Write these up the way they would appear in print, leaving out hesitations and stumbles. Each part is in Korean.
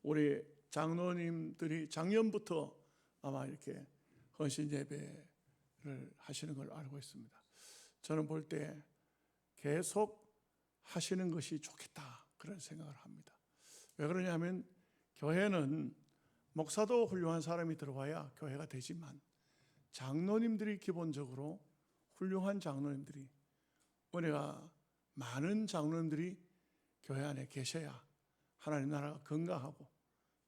우리 장로님들이 작년부터 아마 이렇게 헌신 예배를 하시는 걸 알고 있습니다. 저는 볼 때 계속 하시는 것이 좋겠다 그런 생각을 합니다. 왜 그러냐면 교회는 목사도 훌륭한 사람이 들어와야 교회가 되지만 장로님들이 기본적으로 훌륭한 장로님들이, 은혜가 많은 장로님들이 교회 안에 계셔야 하나님 나라가 건강하고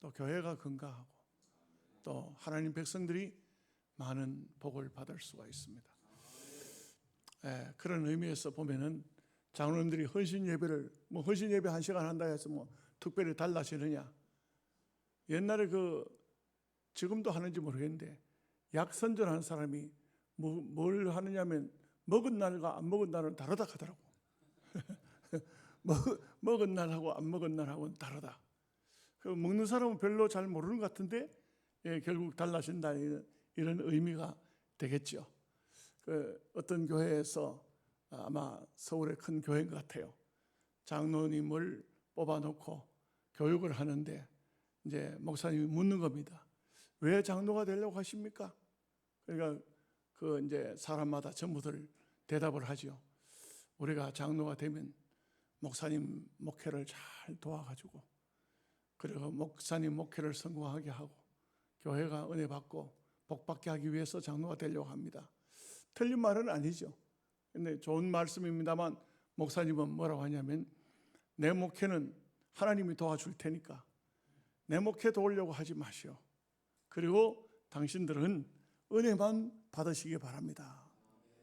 또 교회가 건강하고 또 하나님 백성들이 많은 복을 받을 수가 있습니다. 그런 의미에서 보면은 장로님들이 헌신 예배를 헌신 예배 1시간 한다 해서 특별히 달라지느냐? 옛날에 지금도 하는지 모르겠는데 약 선전하는 사람이 뭘 하느냐면 먹은 날과 안 먹은 날은 다르다 하더라고. 먹은 날하고 안 먹은 날하고는 다르다. 먹는 사람은 별로 잘 모르는 것 같은데 결국 달라진다 이런 의미가 되겠죠. 어떤 교회에서 아마 서울의 큰 교회인 것 같아요. 장로님을 뽑아놓고 교육을 하는데 이제 목사님이 묻는 겁니다. 왜 장로가 되려고 하십니까? 그러니까 이제 사람마다 전부들 대답을 하죠. 우리가 장로가 되면 목사님 목회를 잘 도와가지고 그리고 목사님 목회를 성공하게 하고 교회가 은혜 받고 복 받게 하기 위해서 장로가 되려고 합니다. 틀린 말은 아니죠. 근데 좋은 말씀입니다만 목사님은 뭐라고 하냐면 내 목회는 하나님이 도와줄 테니까 내 목회 도우려고 하지 마시오. 그리고 당신들은 은혜만 받으시기 바랍니다.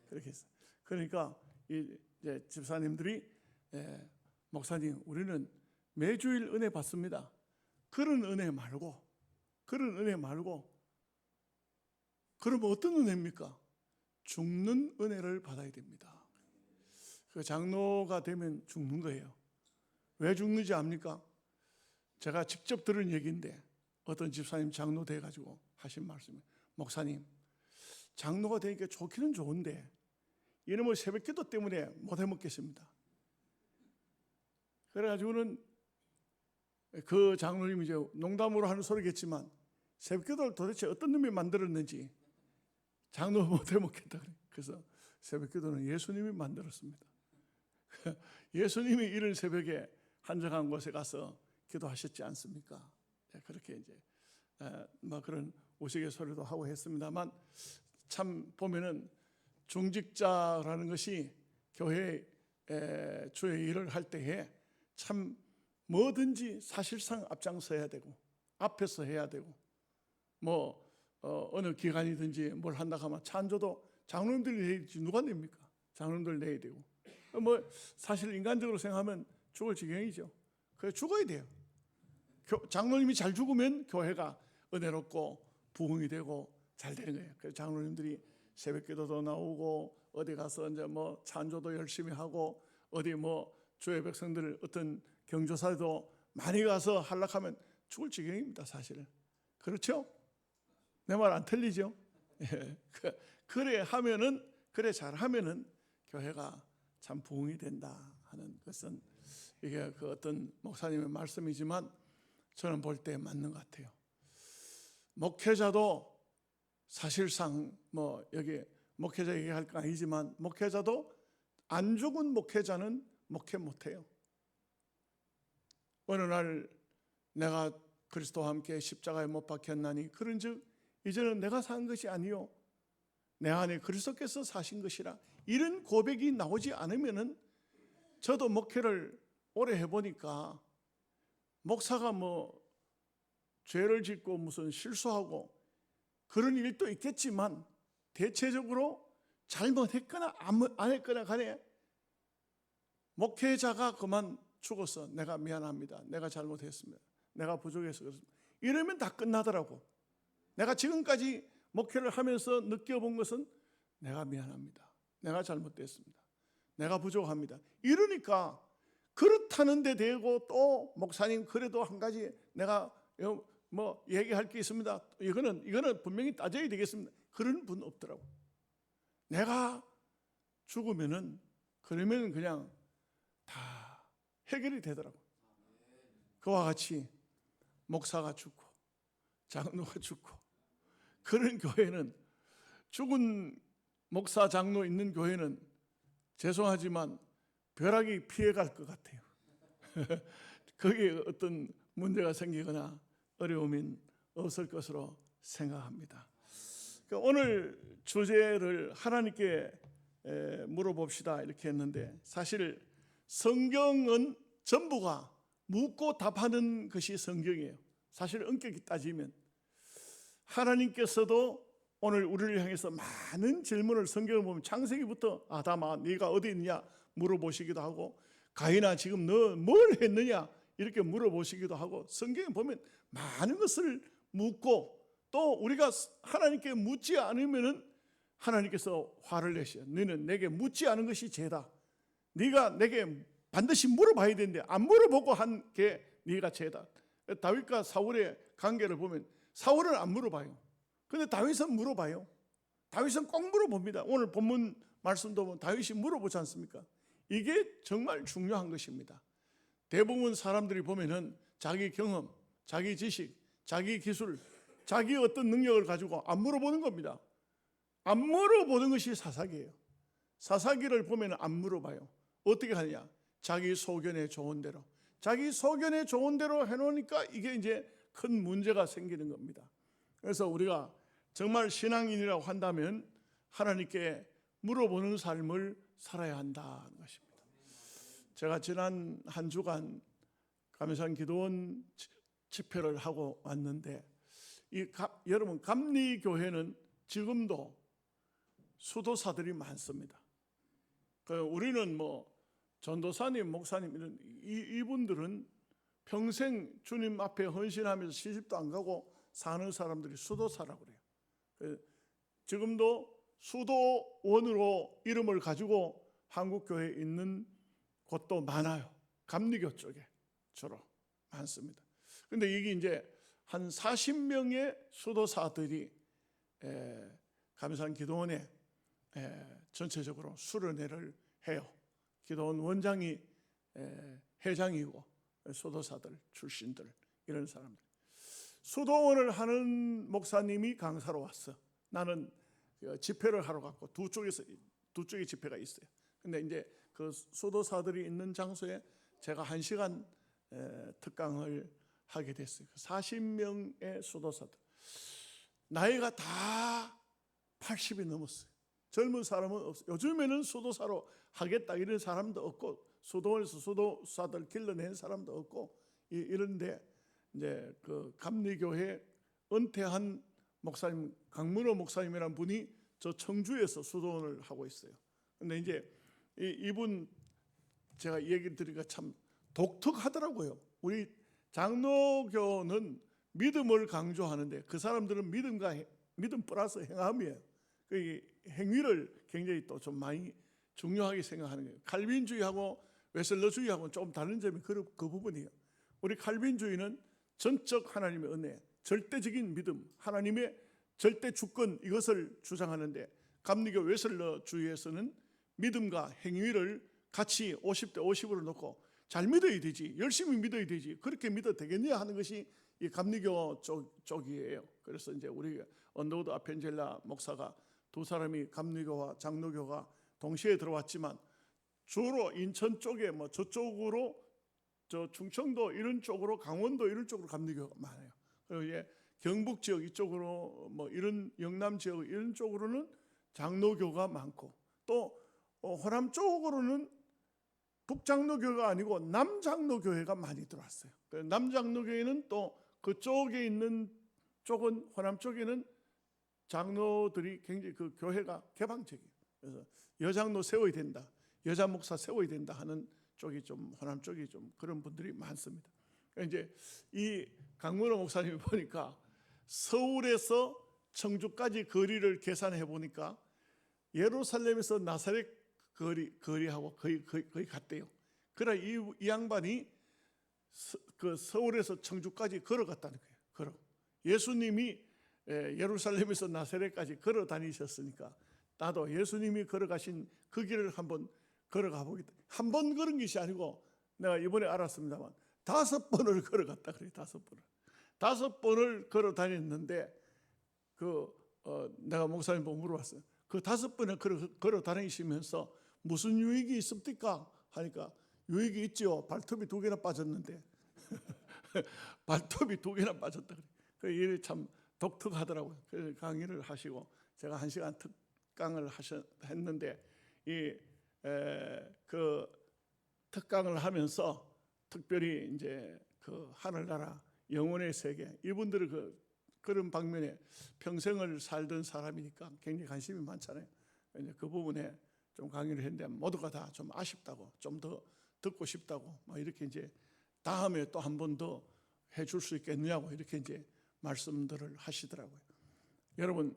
그렇게 했어요. 그러니까 이제 집사님들이 목사님 우리는 매주일 은혜 받습니다. 그런 은혜 말고 그러면 어떤 은혜입니까? 죽는 은혜를 받아야 됩니다. 그 장로가 되면 죽는 거예요. 왜 죽는지 압니까? 제가 직접 들은 얘기인데 어떤 집사님 장로 돼가지고 하신 말씀이 목사님 장로가 되니까 좋기는 좋은데 이놈의 새벽기도 때문에 못 해먹겠습니다. 그래가지고는 그 장로님이 이제 농담으로 하는 소리겠지만 새벽기도를 도대체 어떤 놈이 만들었는지 장로 못 해먹겠다. 그래서 새벽기도는 예수님이 만들었습니다. 예수님이 이른 새벽에 한적한 곳에 가서 기도하셨지 않습니까? 그렇게 이제 그런 우스갯소리도 하고 했습니다만 참 보면은 중직자라는 것이 교회 주의 일을 할 때에 참 뭐든지 사실상 앞장서야 되고 앞에서 해야 되고 어느 기관이든지 뭘 한다 하면 찬조도 장로님들이 내야지 누가 냅니까? 장로님들 내야 되고 사실 인간적으로 생각하면 죽을 지경이죠. 그래서 죽어야 돼요. 장로님이 잘 죽으면 교회가 은혜롭고 부흥이 되고 잘 되는 거예요. 그래서 장로님들이 새벽기도도 나오고 어디 가서 이제 찬조도 열심히 하고 어디 주의 백성들 어떤 경조사도 많이 가서 하려면 죽을 지경입니다. 사실은 그렇죠? 내 말 안 틀리죠? 그래 잘하면은 교회가 참 부흥이 된다 하는 것은 이게 어떤 목사님의 말씀이지만 저는 볼 때 맞는 것 같아요. 목회자도 사실상 여기 목회자 얘기할 거 아니지만 목회자도 안 죽은 목회자는 목회 못해요. 어느 날 내가 그리스도와 함께 십자가에 못 박혔나니 그런즉 이제는 내가 산 것이 아니요 내 안에 그리스도께서 사신 것이라 이런 고백이 나오지 않으면은 저도 목회를 오래 해보니까 목사가 죄를 짓고 무슨 실수하고 그런 일도 있겠지만 대체적으로 잘못했거나 안 했거나 간에 목회자가 그만 죽어서 내가 미안합니다. 내가 잘못했습니다. 내가 부족해서 그렇습니다. 이러면 다 끝나더라고. 내가 지금까지 목회를 하면서 느껴본 것은 내가 미안합니다. 내가 잘못됐습니다. 내가 부족합니다. 이러니까 그렇다는 데 대고 또 목사님 그래도 한 가지 내가 얘기할 게 있습니다. 이거는 분명히 따져야 되겠습니다. 그런 분 없더라고. 내가 죽으면은 그러면 그냥 다 해결이 되더라고. 그와 같이 목사가 죽고 장로가 죽고, 그런 교회는, 죽은 목사 장로 있는 교회는 죄송하지만 벼락이 피해갈 것 같아요. 거기에 어떤 문제가 생기거나 어려움은 없을 것으로 생각합니다. 오늘 주제를 하나님께 물어봅시다 이렇게 했는데, 사실 성경은 전부가 묻고 답하는 것이 성경이에요. 사실 엄격히 따지면 하나님께서도 오늘 우리를 향해서 많은 질문을, 성경을 보면 창세기부터 아담아 네가 어디 있느냐 물어보시기도 하고, 가인아 지금 너 뭘 했느냐 이렇게 물어보시기도 하고, 성경에 보면 많은 것을 묻고, 또 우리가 하나님께 묻지 않으면은 하나님께서 화를 내셔요. 너는 내게 묻지 않은 것이 죄다. 네가 내게 반드시 물어봐야 되는데 안 물어보고 한 게 네가 죄다. 다윗과 사울의 관계를 보면 사울은 안 물어봐요. 근데 다윗은 물어봐요. 다윗은 꼭 물어봅니다. 오늘 본문 말씀도 보면 다윗이 물어보지 않습니까? 이게 정말 중요한 것입니다. 대부분 사람들이 보면은 자기 경험, 자기 지식, 자기 기술, 자기 어떤 능력을 가지고 안 물어보는 겁니다. 안 물어보는 것이 사사기예요. 사사기를 보면 안 물어봐요. 어떻게 하느냐? 자기 소견에 좋은 대로, 자기 소견에 좋은 대로 해놓으니까 이게 이제 큰 문제가 생기는 겁니다. 그래서 우리가 정말 신앙인이라고 한다면 하나님께 물어보는 삶을 살아야 한다는 것입니다. 제가 지난 한 주간 감산 기도원 집회를 하고 왔는데, 여러분, 감리교회는 지금도 수도사들이 많습니다. 우리는 뭐 전도사님, 목사님 이분들은 평생 주님 앞에 헌신하면서 시집도 안 가고 사는 사람들이 수도사라고 그래요. 지금도 수도원으로 이름을 가지고 한국교회에 있는 곳도 많아요. 감리교 쪽에 주로 많습니다. 그런데 이게 이제 한 40명의 수도사들이 감산 기도원에 전체적으로 수련회를 해요. 기도원 원장이 회장이고 수도사들 출신들, 이런 사람들. 수도원을 하는 목사님이 강사로 왔어. 나는 집회를 하러 갔고 두 쪽에 집회가 있어요. 근데 이제 그 수도사들이 있는 장소에 제가 1시간 특강을 하게 됐어요. 40명의 수도사들. 나이가 다 80이 넘었어요. 젊은 사람은 없어요. 요즘에는 수도사로 하겠다 이런 사람도 없고, 수도원에서 수도사들 길러낸 사람도 없고 이런데, 이제 그 감리교회 은퇴한 목사님, 강문호 목사님이라는 분이 저 청주에서 수도원을 하고 있어요. 근데 이제 이분 제가 얘기를 들으니까 참 독특하더라고요. 우리 장로교는 믿음을 강조하는데 그 사람들은 믿음 플러스 행함이에요. 그 행위를 굉장히 또 좀 많이 중요하게 생각하는 거예요. 칼빈주의하고 웨슬러주의하고는 조금 다른 점이 그 부분이에요. 우리 칼빈주의는 전적 하나님의 은혜, 절대적인 믿음, 하나님의 절대 주권, 이것을 주장하는데, 감리교 웨슬러주의에서는 믿음과 행위를 같이 50대 50으로 놓고 잘 믿어야 되지, 열심히 믿어야 되지, 그렇게 믿어도 되겠냐 하는 것이 이 감리교 쪽이에요. 그래서 이제 우리 언더우드 아펜젤라 목사가 두 사람이 감리교와 장로교가 동시에 들어왔지만, 주로 인천 쪽에 뭐 저쪽으로, 저 충청도 이런 쪽으로, 강원도 이런 쪽으로 감리교가 많아요. 그리고 이제 경북 지역 이쪽으로, 뭐 이런 영남 지역 이런 쪽으로는 장로교가 많고, 또 호남 쪽으로는 북장로교가 아니고 남장로교회가 많이 들어왔어요. 남장로교회는 또 그쪽에 있는 쪽은, 호남 쪽에는 장로들이 굉장히 그 교회가 개방적이에요. 그래서 여장로 세워야 된다, 여자 목사 세워야 된다 하는 쪽이 좀, 호남 쪽이 좀 그런 분들이 많습니다. 이제 이 강문호 목사님이 보니까 서울에서 청주까지 거리를 계산해 보니까 예루살렘에서 나사렛 거리하고 거의 같대요. 그러나 이 양반이 그 서울에서 청주까지 걸어갔다는 거예요. 걸어. 예수님이 예루살렘에서 나사렛까지 걸어 다니셨으니까 나도 예수님이 걸어가신 그 길을 한번 걸어가 보겠다. 한 번 걸은 것이 아니고, 내가 이번에 알았습니다만 5번을 걸어갔다 그래요. 5번을. 5번을 걸어 다녔는데 내가 목사님 보고 물어봤어요. 그 5번을 걸어 다니시면서 무슨 유익이 있습니까? 하니까 유익이 있죠. 발톱이 2개나 빠졌는데 발톱이 2개나 빠졌다 그래. 그 일이 참 독특하더라고요. 그래서 강의를 하시고 제가 1시간 특강을 했는데 그 특강을 하면서 특별히 이제 그 하늘나라 영혼의 세계, 이분들은 그런 방면에 평생을 살던 사람이니까 굉장히 관심이 많잖아요. 이제 그 부분에 좀 강의를 했는데 모두가 다 좀 아쉽다고, 좀 더 듣고 싶다고, 막 이렇게 이제 다음에 또 한 번 더 해줄 수 있겠느냐고 이렇게 이제 말씀들을 하시더라고요. 여러분,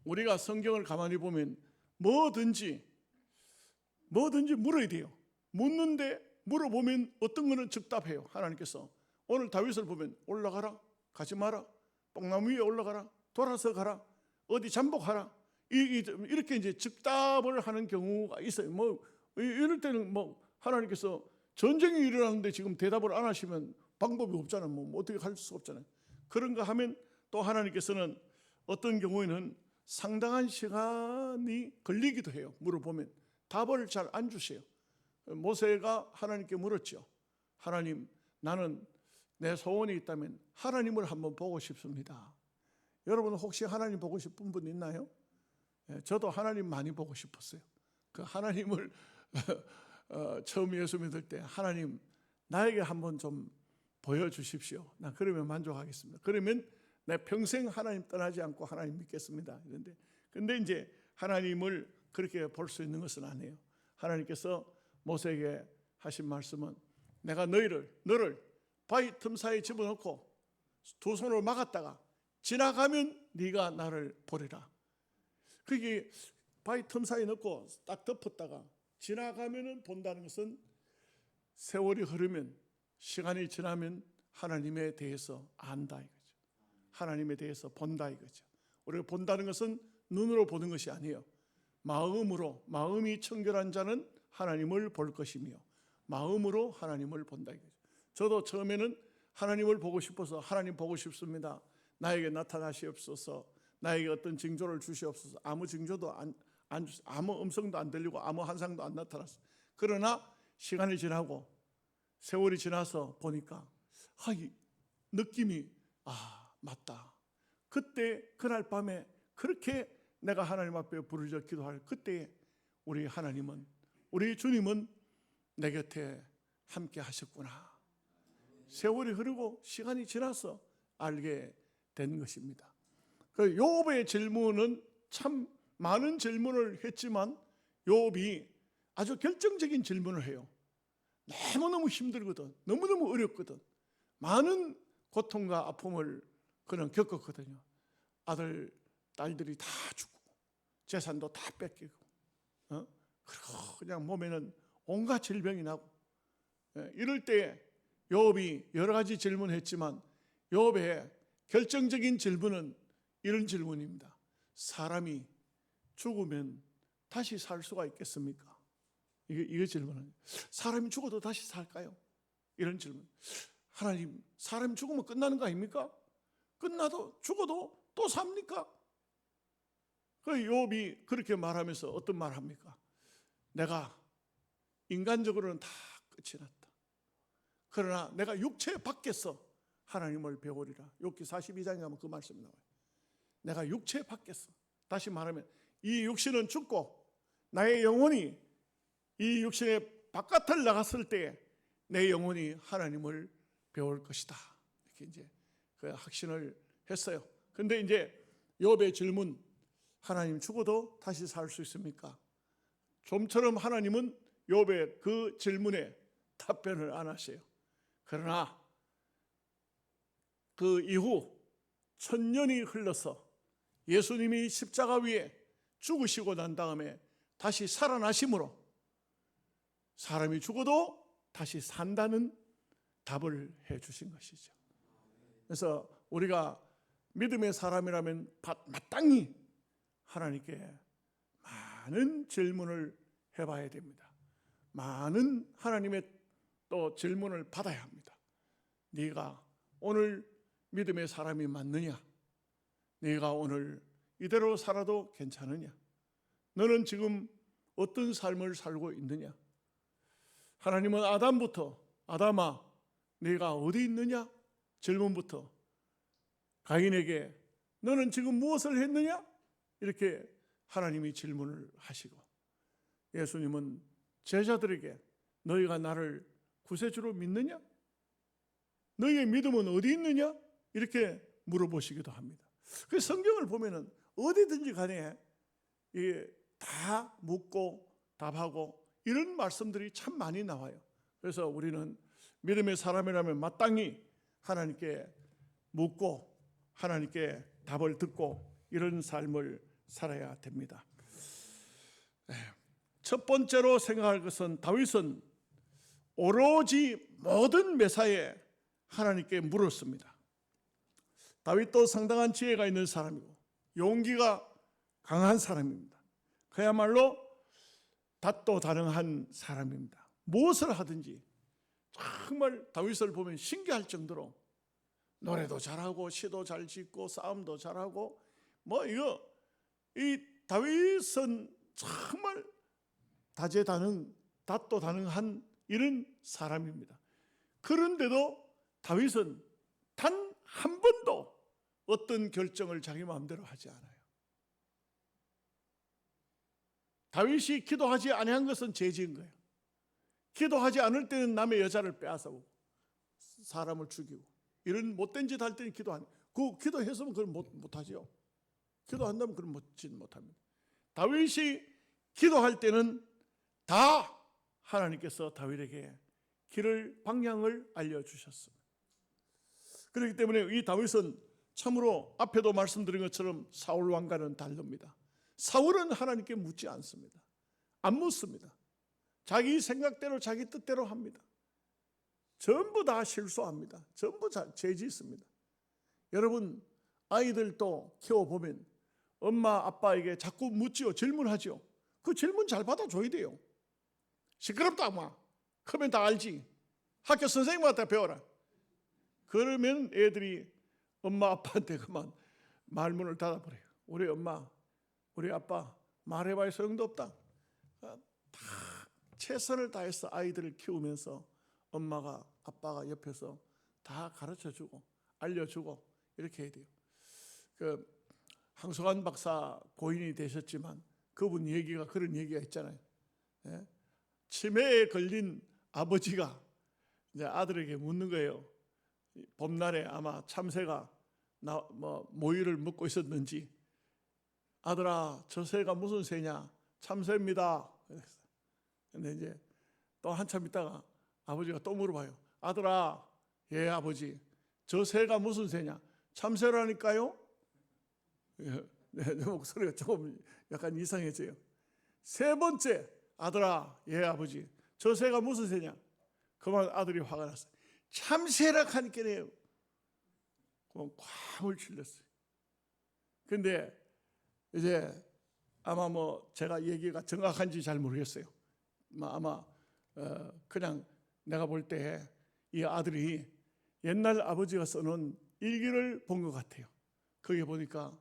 우리가 성경을 가만히 보면 뭐든지 물어야 돼요. 묻는데 물어보면 어떤 거는 즉답해요. 하나님께서 오늘 다윗을 보면 올라가라, 가지 마라, 뽕나무 위에 올라가라, 돌아서 가라, 어디 잠복하라, 이렇게 이제 즉답을 하는 경우가 있어요. 뭐 이럴 때는 뭐 하나님께서 전쟁이 일어나는데 지금 대답을 안 하시면 방법이 없잖아요. 뭐 어떻게 할 수 없잖아요. 그런가 하면 또 하나님께서는 어떤 경우에는 상당한 시간이 걸리기도 해요. 물어보면 답을 잘 안 주세요. 모세가 하나님께 물었죠. 하나님, 나는 내 소원이 있다면 하나님을 한번 보고 싶습니다. 여러분 혹시 하나님 보고 싶은 분 있나요? 저도 하나님 많이 보고 싶었어요. 그 하나님을 처음 예수 믿을 때 하나님 나에게 한번 좀 보여주십시오. 나 그러면 만족하겠습니다. 그러면 내 평생 하나님 떠나지 않고 하나님 믿겠습니다. 이런데 근데 이제 하나님을 그렇게 볼 수 있는 것은 아니에요. 하나님께서 모세에게 하신 말씀은 내가 너를 바위 틈 사이에 집어넣고 2 손으로 막았다가 지나가면 네가 나를 보리라. 그게 바위 틈 사이에 넣고 딱 덮었다가 지나가면은 본다는 것은 세월이 흐르면, 시간이 지나면 하나님에 대해서 안다 이거죠. 하나님에 대해서 본다 이거죠. 우리가 본다는 것은 눈으로 보는 것이 아니에요. 마음이 청결한 자는 하나님을 볼 것이며 마음으로 하나님을 본다 이거죠. 저도 처음에는 하나님을 보고 싶어서 하나님 보고 싶습니다. 나에게 나타나시옵소서. 나에게 어떤 징조를 주시옵소서. 아무 징조도 아무 음성도 안 들리고 아무 환상도 안 나타났어요. 그러나 시간이 지나고 세월이 지나서 보니까 이 느낌이 맞다. 그때 그날 밤에 그렇게 내가 하나님 앞에 부르짖어 기도할 그때에 우리 하나님은, 우리 주님은 내 곁에 함께 하셨구나. 세월이 흐르고 시간이 지나서 알게 된 것입니다. 그 욥의 질문은 참 많은 질문을 했지만 욥이 아주 결정적인 질문을 해요. 너무너무 힘들거든. 너무너무 어렵거든. 많은 고통과 아픔을 그는 겪었거든요. 아들, 딸들이 다 죽고 재산도 다 뺏기고 그리고 그냥 몸에는 온갖 질병이 나고 이럴 때 욥이 여러 가지 질문했지만 욥의 결정적인 질문은 이런 질문입니다. 사람이 죽으면 다시 살 수가 있겠습니까? 이게 질문은 사람이 죽어도 다시 살까요? 이런 질문. 하나님, 사람이 죽으면 끝나는 거 아닙니까? 끝나도 죽어도 또 삽니까? 그 욥이 그렇게 말하면서 어떤 말 합니까? 내가 인간적으로는 다 끝이 났다. 그러나 내가 육체 밖에서 하나님을 배우리라. 욥기 42장에 가면 그 말씀이 나와요. 내가 육체 밖에서, 다시 말하면 이 육신은 죽고 나의 영혼이 이 육신의 바깥을 나갔을 때 내 영혼이 하나님을 배울 것이다. 이렇게 이제 그 확신을 했어요. 근데 이제 욥의 질문, 하나님 죽어도 다시 살 수 있습니까? 좀처럼 하나님은 욥의 그 질문에 답변을 안 하세요. 그러나 그 이후 1000년이 흘러서 예수님이 십자가 위에 죽으시고 난 다음에 다시 살아나심으로 사람이 죽어도 다시 산다는 답을 해 주신 것이죠. 그래서 우리가 믿음의 사람이라면 마땅히 하나님께 많은 질문을 해봐야 됩니다. 많은 하나님의 또 질문을 받아야 합니다. 네가 오늘 믿음의 사람이 맞느냐? 네가 오늘 이대로 살아도 괜찮으냐? 너는 지금 어떤 삶을 살고 있느냐? 하나님은 아담부터 아담아 네가 어디 있느냐? 질문부터 가인에게 너는 지금 무엇을 했느냐? 이렇게 하나님이 질문을 하시고, 예수님은 제자들에게 너희가 나를 구세주로 믿느냐? 너희의 믿음은 어디 있느냐? 이렇게 물어보시기도 합니다. 그 성경을 보면은 어디든지 간에 다 묻고 답하고 이런 말씀들이 참 많이 나와요. 그래서 우리는 믿음의 사람이라면 마땅히 하나님께 묻고 하나님께 답을 듣고 이런 삶을 살아야 됩니다. 첫 번째로 생각할 것은 다윗은 오로지 모든 매사에 하나님께 물었습니다. 다윗도 상당한 지혜가 있는 사람이고 용기가 강한 사람입니다. 그야말로 다토다능한 사람입니다. 무엇을 하든지 정말 다윗을 보면 신기할 정도로 노래도 잘하고 시도 잘 짓고 싸움도 잘하고 이 다윗은 정말 다토다능한 이런 사람입니다. 그런데도 다윗은 단 한 번도 어떤 결정을 자기 마음대로 하지 않아요. 다윗이 기도하지 아니한 것은 죄지은 거예요. 기도하지 않을 때는 남의 여자를 빼앗아오고 사람을 죽이고 이런 못된 짓 할 때는 기도 안 해요. 그 기도했으면 그걸 못하죠. 기도한다면 그걸 못합니다. 다윗이 기도할 때는 다 하나님께서 다윗에게 길을 방향을 알려주셨습니다. 그렇기 때문에 이 다윗은 참으로 앞에도 말씀드린 것처럼 사울 왕과는 다릅니다. 사울은 하나님께 묻지 않습니다. 안 묻습니다. 자기 생각대로 자기 뜻대로 합니다. 전부 다 실수합니다. 전부 죄 짓습니다. 여러분 아이들도 키워보면 엄마 아빠에게 자꾸 묻지요. 질문하죠. 그 질문 잘 받아줘야 돼요. 시끄럽다 마. 크면 다 알지. 학교 선생님한테 배워라. 그러면 애들이 엄마 아빠한테 그만 말문을 닫아버려요. 우리 엄마 우리 아빠 말해봐야 소용도 없다. 다 최선을 다해서 아이들을 키우면서 엄마가 아빠가 옆에서 다 가르쳐주고 알려주고 이렇게 해야 돼요. 그 황석환 박사 고인이 되셨지만 그분 얘기가 그런 얘기가 있잖아요. 예? 치매에 걸린 아버지가 이제 아들에게 묻는 거예요. 봄날에 아마 참새가 모이를 먹고 있었는지 아들아 저 새가 무슨 새냐? 참새입니다. 근데 이제 또 한참 있다가 아버지가 또 물어봐요. 아들아 예 아버지 저 새가 무슨 새냐? 참새라니까요. 내 목소리가 조금 약간 이상해져요. 세 번째 아들아 예 아버지 저 새가 무슨 새냐? 그만 아들이 화가 났어요. 참새라 하니까요. 그만 쾅을 질렀어요. 근데 이제 아마 제가 얘기가 정확한지 잘 모르겠어요. 아마 그냥 내가 볼 때 이 아들이 옛날 아버지가 써놓은 일기를 본 것 같아요. 거기 보니까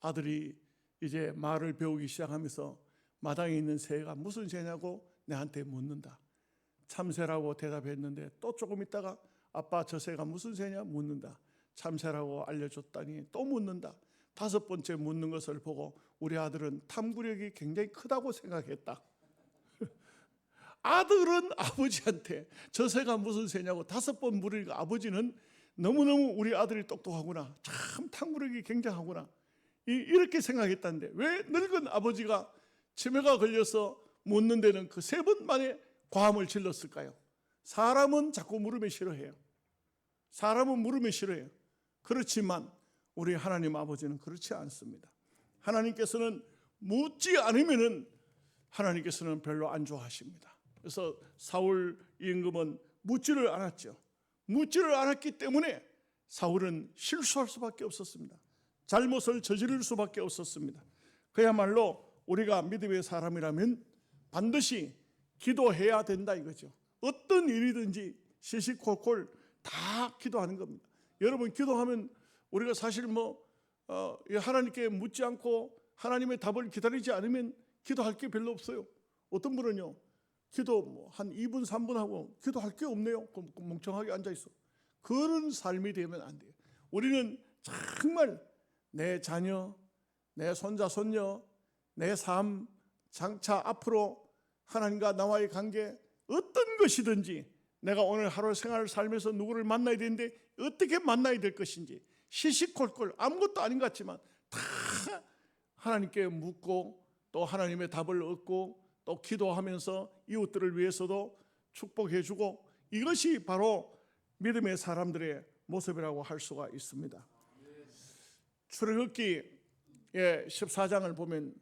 아들이 이제 말을 배우기 시작하면서 마당에 있는 새가 무슨 새냐고 내한테 묻는다. 참새라고 대답했는데 또 조금 있다가 아빠 저 새가 무슨 새냐 묻는다. 참새라고 알려줬다니 또 묻는다. 5번째 묻는 것을 보고 우리 아들은 탐구력이 굉장히 크다고 생각했다. 아들은 아버지한테 저 새가 무슨 새냐고 5번 물으니까 아버지는 너무너무 우리 아들이 똑똑하구나. 참 탐구력이 굉장하구나. 이렇게 생각했다는데 왜 늙은 아버지가 치매가 걸려서 묻는 데는 그 3번 만에 과음을 질렀을까요? 사람은 자꾸 물으면 싫어해요. 사람은 물으면 싫어해요. 그렇지만 우리 하나님 아버지는 그렇지 않습니다. 하나님께서는 묻지 않으면은 하나님께서는 별로 안 좋아하십니다. 그래서 사울 임금은 묻지를 않았죠. 묻지를 않았기 때문에 사울은 실수할 수밖에 없었습니다. 잘못을 저지를 수밖에 없었습니다. 그야말로 우리가 믿음의 사람이라면 반드시 기도해야 된다 이거죠. 어떤 일이든지 시시콜콜 다 기도하는 겁니다. 여러분 기도하면 우리가 사실 하나님께 묻지 않고 하나님의 답을 기다리지 않으면 기도할 게 별로 없어요. 어떤 분은요, 기도 한 2분 3분 하고 기도할 게 없네요. 멍청하게 앉아 있어. 그런 삶이 되면 안 돼요. 우리는 정말 내 자녀, 내 손자 손녀, 내 삶, 장차 앞으로 하나님과 나와의 관계, 어떤 것이든지 내가 오늘 하루 생활을 살면서 누구를 만나야 되는데 어떻게 만나야 될 것인지 시시콜콜 아무것도 아닌 것 같지만 다 하나님께 묻고 또 하나님의 답을 얻고 또 기도하면서 이웃들을 위해서도 축복해주고, 이것이 바로 믿음의 사람들의 모습이라고 할 수가 있습니다. 출애굽기 14장을 보면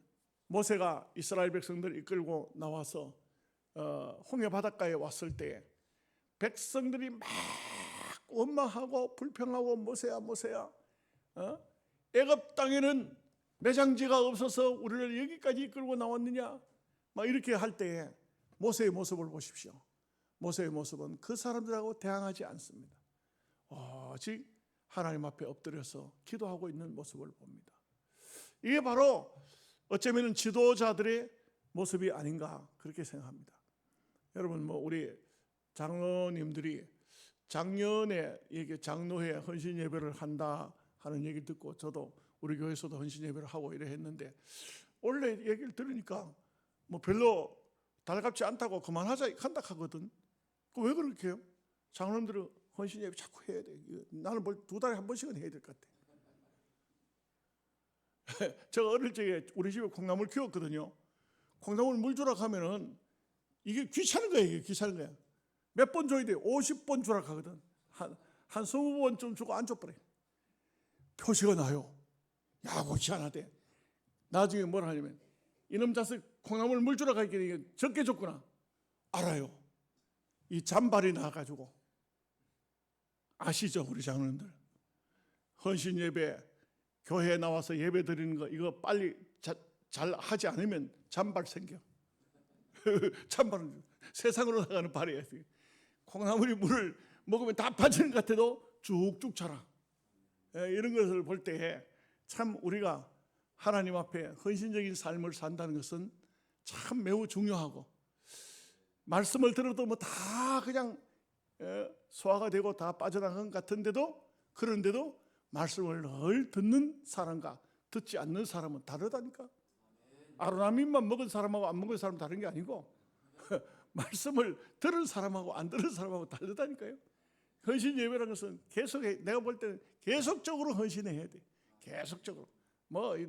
모세가 이스라엘 백성들을 이끌고 나와서 홍해 바닷가에 왔을 때 백성들이 막 원망하고 불평하고 모세야 애굽 땅에는 매장지가 없어서 우리를 여기까지 이끌고 나왔느냐 막 이렇게 할 때 모세의 모습을 보십시오. 모세의 모습은 그 사람들하고 대항하지 않습니다. 오직 하나님 앞에 엎드려서 기도하고 있는 모습을 봅니다. 이게 바로 어쩌면 지도자들의 모습이 아닌가 그렇게 생각합니다. 여러분 우리 장로님들이 작년에 장로회 헌신 예배를 한다 하는 얘기를 듣고 저도 우리 교회에서도 헌신 예배를 하고 이래 했는데 원래 얘기를 들으니까 별로 달갑지 않다고 그만하자 한다 하거든. 왜 그렇게 해요? 장로님들은 헌신 예배 자꾸 해야 돼. 나는 2달에 한 번씩은 해야 될 것 같아. 제가 어릴 적에 우리 집에 콩나물 키웠거든요. 콩나물 물 주라 하면은 이게 귀찮은 거예요. 이게 귀찮은 거야. 몇 번 줘야 돼? 50번 주라 하거든. 한 20번쯤 주고 안 줘버려. 표시가 나요. 야, 귀찮아대. 나중에 뭐라 하냐면 이놈 자식 콩나물 물 주라 하니까 적게 줬구나. 알아요. 이 잔발이 나가지고. 아시죠, 우리 장로님들? 헌신 예배, 교회에 나와서 예배 드리는 거 이거 빨리 잘 하지 않으면 잔발 생겨. 잔발은 세상으로 나가는 발이에요. 콩나물이 물을 먹으면 다 빠지는 것 같아도 쭉쭉 자라. 이런 것을 볼 때 참 우리가 하나님 앞에 헌신적인 삶을 산다는 것은 참 매우 중요하고, 말씀을 들어도 다 그냥 소화가 되고 다 빠져나간 것 같은데도, 그런데도 말씀을 늘 듣는 사람과 듣지 않는 사람은 다르다니까. 아로나민만 먹은 사람하고 안 먹은 사람 다른 게 아니고 말씀을 들은 사람하고 안 들은 사람하고 다르다니까요. 헌신 예배라는 것은 내가 볼 때는 계속적으로 헌신해야 돼. 계속적으로.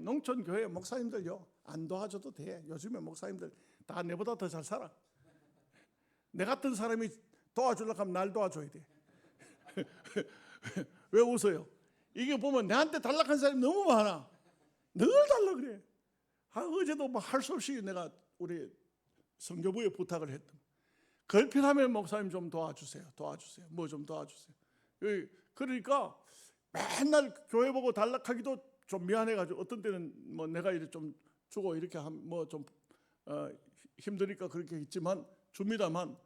농촌 교회 목사님들요, 안 도와줘도 돼. 요즘에 목사님들 다 내보다 더 잘 살아. 내 같은 사람이 도와주려고 하면 날 도와줘야 돼. 왜 웃어요? 이게 보면 내한테 달락한 사람이 너무 많아. 늘 달라 그래. 어제도 할 수 없이 내가 우리 성교부에 부탁을 했던, 걸핏하면 목사님 좀 도와주세요. 뭐 좀 도와주세요. 그러니까 맨날 교회 보고 달락하기도 좀 미안해가지고 어떤 때는 내가 이렇게 좀 주고 이렇게 좀 힘드니까 그렇게 했지만 줍니다만,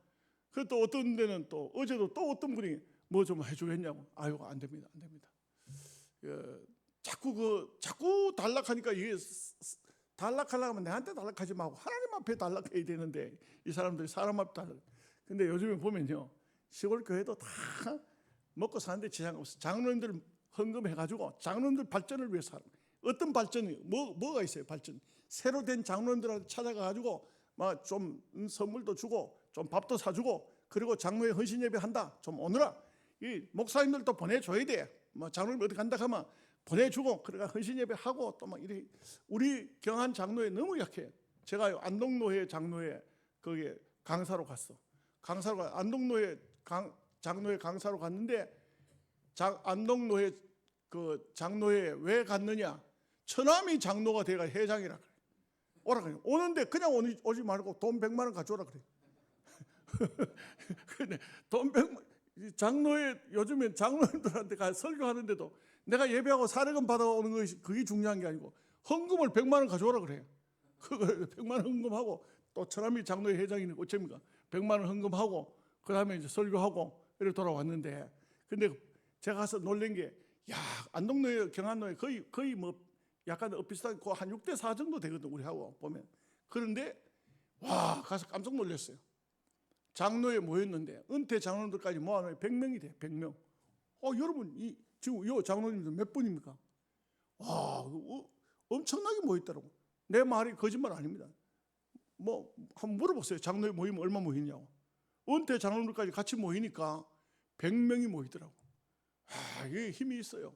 또 어떤 데는 또 어제도 또 어떤 분이 뭐 좀 해주겠냐고. 아유, 안 됩니다. 자꾸 달락하니까 이게 달락하려고 하면 내한테 달락하지 말고 하나님 앞에 달락해야 되는데 이 사람들이 사람 앞에 달락. 근데 요즘에 보면요, 시골 교회도 다 먹고 사는데 지장 없어. 장로님들 헌금해가지고 장로님들 발전을 위해서 하는. 어떤 발전이 뭐가 있어요? 발전. 새로 된 장로님들한테 찾아가가지고 막 좀 선물도 주고 좀 밥도 사주고, 그리고 장로회 헌신 예배 한다. 좀 오느라. 이 목사님들도 보내줘야 돼. 장로님 어디 간다 하면 보내주고, 그러니까 헌신 예배 하고 또 막 이래. 우리 경한 장로회 너무 약해. 제가 안동노회 장로회 거기에 강사로 갔어. 안동노회 장로회 강사로 갔는데, 안동노회 그 장로회에 왜 갔느냐? 처남이 장로가 돼가 회장이라 그래. 오라 그래. 오는데 그냥 오지 말고 돈 100만 원 가져오라 그래. 근데 돈 100만, 장로회 요즘엔 장로님들한테 가 설교하는데도 내가 예배하고 사례금 받아오는 것이 그게 중요한 게 아니고 헌금을 100만 원 가져오라 그래. 그걸 100만 원 헌금하고, 또 처남이 장로회 회장이니까 어쩝니까? 100만 원 헌금하고 그다음에 이제 설교하고 이렇게 돌아왔는데, 근데 제가 가서 놀란 게, 야, 안동로에 경안로에 거의 뭐 약간 비슷한 한 6대4 정도 되거든, 우리하고 보면. 그런데 와, 가서 깜짝 놀랐어요. 장로에 모였는데 은퇴 장로들까지 모아놓으면 100명이 돼. 100명. 여러분, 지금 이 장로님들 몇 분입니까? 와, 엄청나게 모였더라고. 내 말이 거짓말 아닙니다. 뭐 한번 물어보세요. 장로에 모이면 얼마 모이냐고. 은퇴 장로들까지 같이 모이니까 100명이 모이더라고. 이게 힘이 있어요.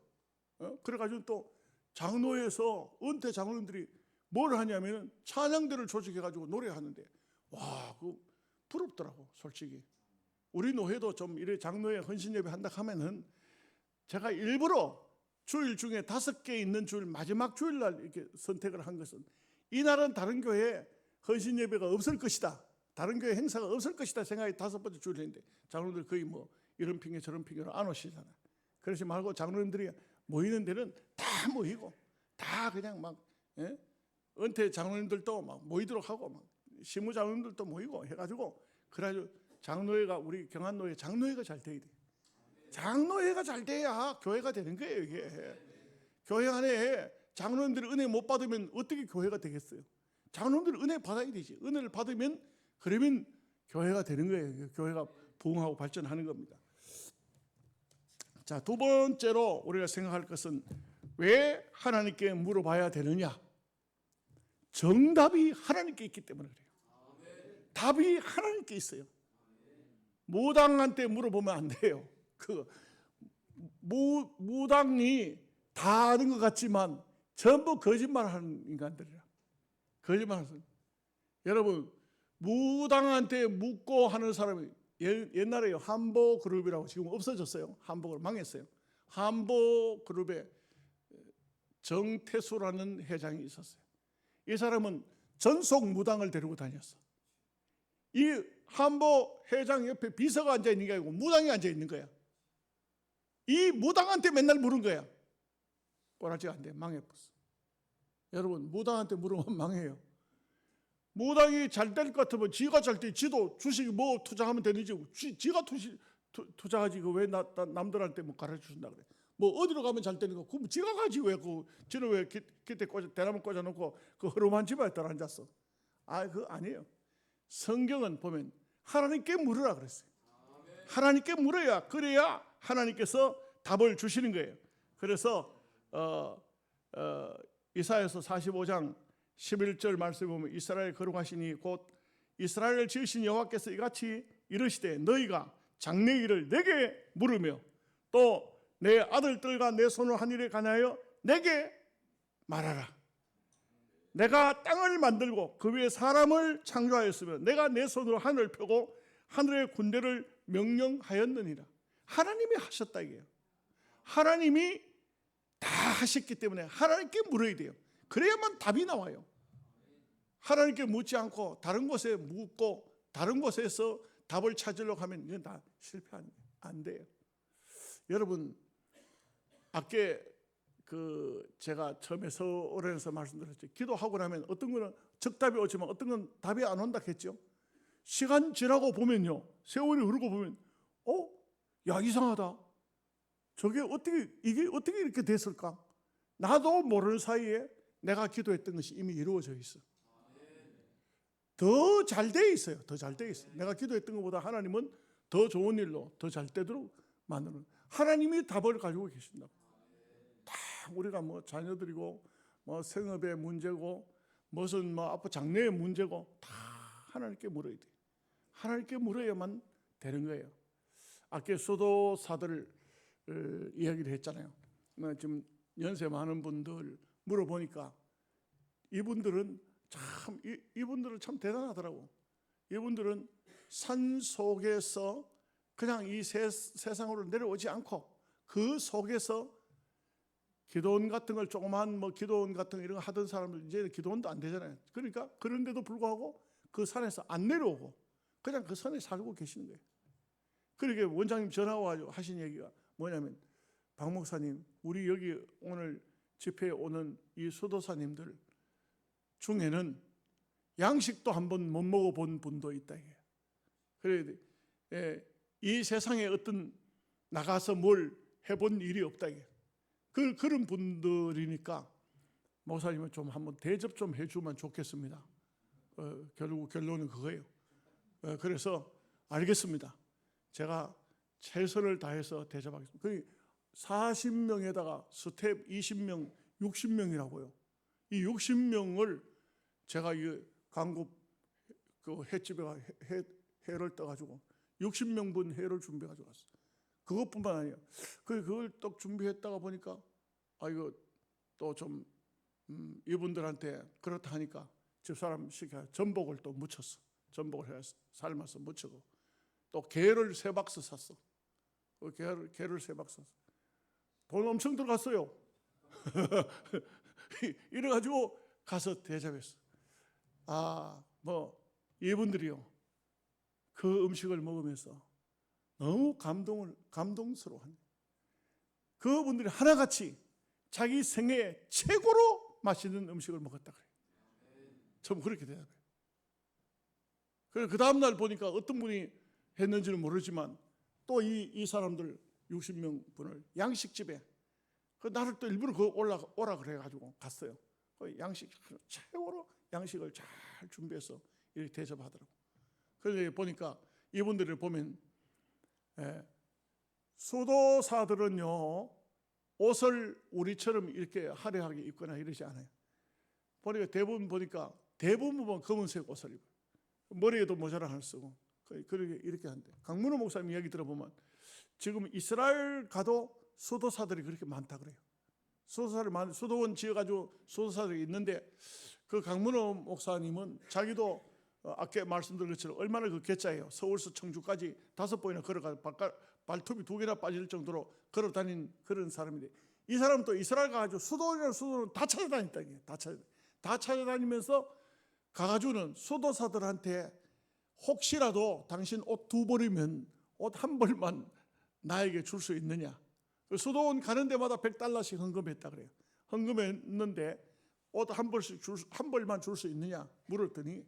그래가지고 또 장로에서 은퇴 장로들이 뭘 하냐면은 찬양대를 조직해가지고 노래하는데, 와, 그 부럽더라고, 솔직히. 우리 노회도 좀 이래 장로회 헌신 예배 한다 하면은 제가 일부러 주일 중에 5개 있는 주일 마지막 주일날 이렇게 선택을 한 것은, 이날은 다른 교회에 헌신 예배가 없을 것이다, 다른 교회 행사가 없을 것이다 생각이 5번째 주일을 했는데, 장로들 거의 뭐 이런 핑계 저런 핑계로 안 오시잖아요. 그러지 말고 장로님들이 모이는 데는 다 모이고, 다 그냥 막, 은퇴 장로님들도 막 모이도록 하고, 막 시무 장로님들도 모이고 해가지고, 그래가지고 장로회가, 우리 경안노회 장로회가 잘 돼야 돼. 장로회가 잘 돼야 교회가 되는 거예요, 이게. 교회 안에 장로님들이 은혜 못 받으면 어떻게 교회가 되겠어요? 장로님들이 은혜 받아야 되지. 은혜를 받으면, 그러면 교회가 되는 거예요. 교회가 부흥하고 발전하는 겁니다. 자, 두 번째로 우리가 생각할 것은, 왜 하나님께 물어봐야 되느냐? 정답이 하나님께 있기 때문에 그래요. 답이 하나님께 있어요. 무당한테 물어보면 안 돼요. 무당이 다 아는 것 같지만 전부 거짓말하는 인간들이라. 거짓말하는. 여러분, 무당한테 묻고 하는 사람이, 옛날에 한보그룹이라고, 지금 없어졌어요. 한보그룹 망했어요. 한보그룹에 정태수라는 회장이 있었어요. 이 사람은 전속 무당을 데리고 다녔어. 이 한보 회장 옆에 비서가 앉아 있는 게 아니고 무당이 앉아 있는 거야. 이 무당한테 맨날 물은 거야. 꼬라지가 안 돼. 망해버렸어. 여러분, 무당한테 물으면 망해요. 무당이 잘 될 것 같으면 지가 잘 때, 지도 주식 뭐 투자하면 되는지, 지가 투자하지. 왜 남들한테 뭐 가르쳐 준다 그래. 뭐 어디로 가면 잘 되는 거, 그럼 지가 가지. 왜 지는 왜 기대 대나무 꽂아놓고 그 허름한 집에 따라 앉았어? 그거 아니에요. 성경은 보면 하나님께 물으라 그랬어요. 하나님께 물어야, 그래야 하나님께서 답을 주시는 거예요. 그래서 이사야서 45장 11절 말씀을 보면, 이스라엘 거룩하시니 곧 이스라엘을 지으신 여호와께서 이같이 이르시되, 너희가 장래 일을 내게 물으며 또 내 아들들과 내 손을 한 일에 관하여 내게 말하라. 내가 땅을 만들고 그 위에 사람을 창조하였으며 내가 내 손으로 하늘을 펴고 하늘의 군대를 명령하였느니라. 하나님이 하셨다 이게요. 하나님이 다 하셨기 때문에 하나님께 물어야 돼요. 그래야만 답이 나와요. 하나님께 묻지 않고 다른 곳에 묻고 다른 곳에서 답을 찾으려고 하면 이건 다 실패하는 거예요. 안 돼요. 여러분, 아까 제가 처음에 서울에서 말씀드렸죠. 기도하고 나면 어떤 거는 적답이 오지만 어떤 건 답이 안 온다 했죠. 시간 지나고 보면요, 세월이 흐르고 보면, 야, 이상하다. 이게 어떻게 이렇게 됐을까? 나도 모르는 사이에 내가 기도했던 것이 이미 이루어져 있어. 더 잘 돼 있어요. 더 잘 돼 있어요. 내가 기도했던 것보다 하나님은 더 좋은 일로 더 잘 되도록 만드는, 하나님이 답을 가지고 계신다고. 다 우리가 뭐 자녀들이고 뭐 생업의 문제고 무슨 뭐 앞으로 장래의 문제고 다 하나님께 물어야 돼. 하나님께 물어야만 되는 거예요. 아까 수도사들 이야기를 했잖아요. 지금 연세 많은 분들 물어보니까 이분들은 참 대단하더라고. 이분들은 산 속에서 그냥 이 세상으로 내려오지 않고 그 속에서 기도원 같은 걸, 조그만 뭐 기도원 같은 거 이런 거 하던 사람들 이제 기도원도 안 되잖아요. 그러니까 그런데도 불구하고 그 산에서 안 내려오고 그냥 그 산에 살고 계시는 거예요. 그러게 원장님 전화 와가지고 하신 얘기가 뭐냐면, 박 목사님, 우리 여기 오늘 집회에 오는 이 수도사님들 중에는 양식도 한번 못 먹어본 분도 있다. 그래, 이 세상에 어떤 나가서 뭘 해본 일이 없다 이게. 그런 분들이니까 목사님은 좀 한번 대접 좀 해주면 좋겠습니다. 결국 결론은 그거예요. 그래서 알겠습니다. 제가 최선을 다해서 대접하겠습니다. 거의 40명에다가 스텝 20명, 60명이라고요. 이 60명을 제가 이 강국 그 횟집에 회를 떠가지고 60명분 회를 준비해가지고 왔어요. 그것뿐만 아니에요. 그걸 또 준비했다가 보니까 이거 또 좀 이분들한테 그렇다 하니까 집사람 시켜 전복을 또 무쳤어. 전복을 해서 삶아서 무치고 또 게를 3박스 샀어. 게를 3박스 샀어. 돈 엄청 들어갔어요. 이래가지고 가서 대접했어. 이분들이요. 그 음식을 먹으면서 너무 감동스러워하네. 그분들이 하나같이 자기 생애 최고로 맛있는 음식을 먹었다 그래요. 전 그렇게 대답해요. 그래서 그 다음날 보니까 어떤 분이 했는지는 모르지만 또 이 사람들 60명 분을 양식집에 나를 또 일부러 오라 그래가지고 갔어요. 양식 최고로 양식을 잘 준비해서 이렇게 대접하더라고. 그래서 보니까 이분들을 보면 수도사들은요 옷을 우리처럼 이렇게 화려하게 입거나 이러지 않아요. 보니까 대부분 보면 검은색 옷을 입어요. 머리에도 모자를 하나 쓰고 그렇게 이렇게 한대. 강문호 목사님 이야기 들어보면 지금 이스라엘 가도 수도사들이 그렇게 많다 그래요. 수도원 지어가지고 수도사들이 있는데 그 강문호 목사님은 자기도 아까 말씀드린 것처럼 얼마나 그 괴짜예요. 서울서 청주까지 5번이나 걸어가 발톱이 2개나 빠질 정도로 걸어 다닌 그런 사람인데 이 사람은 또 이스라엘 가가지고 수도원이나 수도원 다 찾아다녔다. 다 찾아다니면서 가가지고는 수도사들한테 혹시라도 당신 옷 2벌이면 옷 1벌만 나에게 줄 수 있느냐. 수도원 가는 데마다 $100씩 헌금했다 그래요. 헌금했는데 옷 1벌만 줄 수 있느냐 물었더니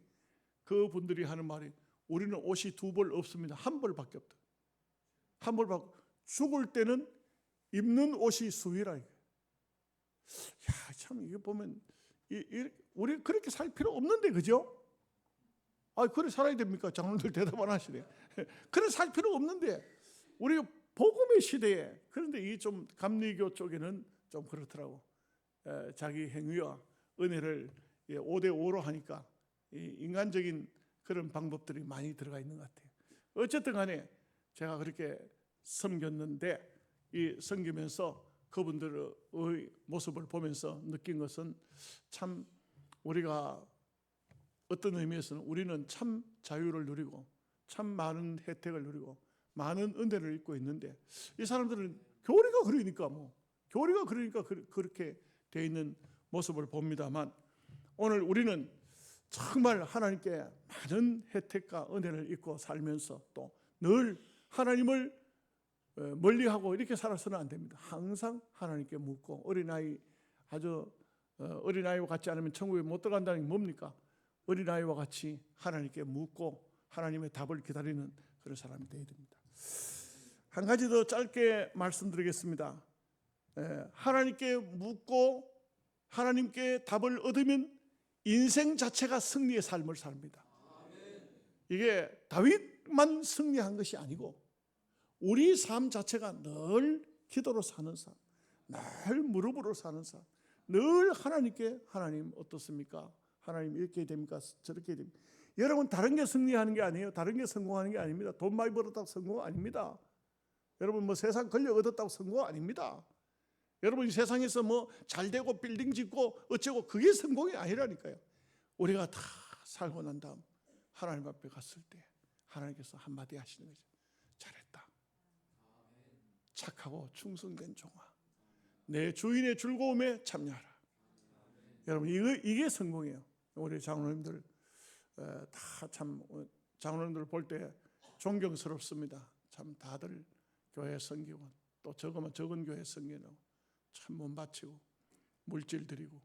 그분들이 하는 말이 우리는 옷이 2벌 없습니다. 1벌밖에 없다. 1벌밖에. 죽을 때는 입는 옷이 수위라 이게. 참 이게 보면 우리 그렇게 살 필요 없는데 그죠? 그래 살아야 됩니까? 장로들 대답 안 하시네. 그래 살 필요 없는데 우리 복음의 시대에 그런데 이 좀 감리교 쪽에는 좀 그렇더라고. 자기 행위와 은혜를 5대5로 하니까 인간적인 그런 방법들이 많이 들어가 있는 것 같아요. 어쨌든 간에 제가 그렇게 섬겼는데 이 섬기면서 그분들의 모습을 보면서 느낀 것은 참 우리가 어떤 의미에서는 우리는 참 자유를 누리고 참 많은 혜택을 누리고 많은 은혜를 입고 있는데 이 사람들은 교리가 그러니까 그렇게 돼 있는 모습을 봅니다만 오늘 우리는 정말 하나님께 많은 혜택과 은혜를 입고 살면서 또 늘 하나님을 멀리하고 이렇게 살아서는 안 됩니다. 항상 하나님께 묻고 아주 어린아이와 같지 않으면 천국에 못 들어간다는 게 뭡니까? 어린아이와 같이 하나님께 묻고 하나님의 답을 기다리는 그런 사람이 되어야 됩니다. 한 가지 더 짧게 말씀드리겠습니다. 하나님께 묻고 하나님께 답을 얻으면 인생 자체가 승리의 삶을 삽니다. 이게 다윗만 승리한 것이 아니고 우리 삶 자체가 늘 기도로 사는 삶, 늘 무릎으로 사는 삶, 늘 하나님께 하나님 어떻습니까? 하나님 이렇게 됩니까? 저렇게 됩니까? 여러분 다른 게 승리하는 게 아니에요. 다른 게 성공하는 게 아닙니다. 돈 많이 벌었다고 성공 아닙니다. 여러분 뭐 세상 권력 얻었다고 성공 아닙니다. 여러분 이 세상에서 뭐 잘되고 빌딩 짓고 어쩌고 그게 성공이 아니라니까요. 우리가 다 살고 난 다음 하나님 앞에 갔을 때 하나님께서 한마디 하시는 거죠. 잘했다. 착하고 충성된 종아. 내 주인의 즐거움에 참여하라. 여러분 이게 성공이에요. 우리 장로님들 다 참 장로님들 볼 때 존경스럽습니다. 참 다들 교회 섬기고 또 적으면 적은 교회 섬기고 참 몸 바치고 물질 드리고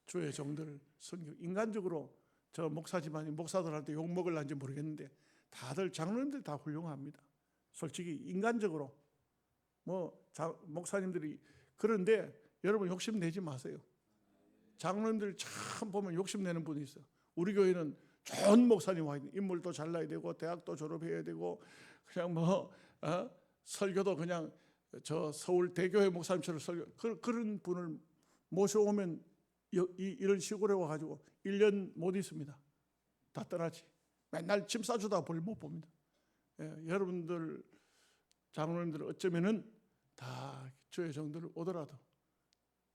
주의 종들을 섬기고 인간적으로 저 목사지만 목사들한테 욕 먹을란지 모르겠는데 다들 장로님들 다 훌륭합니다. 솔직히 인간적으로 목사님들이 그런데 여러분 욕심 내지 마세요. 장로님들 참 보면 욕심 내는 분이 있어요. 우리 교회는 좋은 목사님 와 있는, 인물도 잘나야 되고 대학도 졸업해야 되고 그냥 설교도 그냥 저 서울 대교회 목사님처럼 그런 분을 모셔오면 이런 시골에 와가지고 1년 못 있습니다. 다 떠나지. 맨날 짐 싸주다 벌 못 봅니다. 여러분들 장로님들 어쩌면은 다 주의 종들 오더라도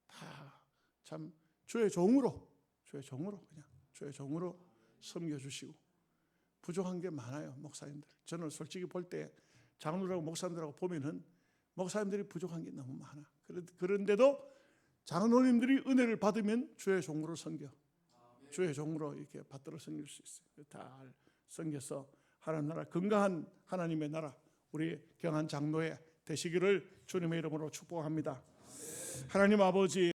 다 참 주의 종으로 그냥 주의 종으로 섬겨주시고 부족한 게 많아요. 목사님들 저는 솔직히 볼 때 장로라고 목사님들하고 보면은 목사님들이 부족한 게 너무 많아. 그런데도 장로님들이 은혜를 받으면 주의 종으로 섬겨, 주의 종으로 이렇게 받들어 섬길 수 있어요. 다 섬겨서 하나님 나라, 건강한 하나님의 나라, 우리 경한 장로의 되시기를 주님의 이름으로 축복합니다. 하나님 아버지,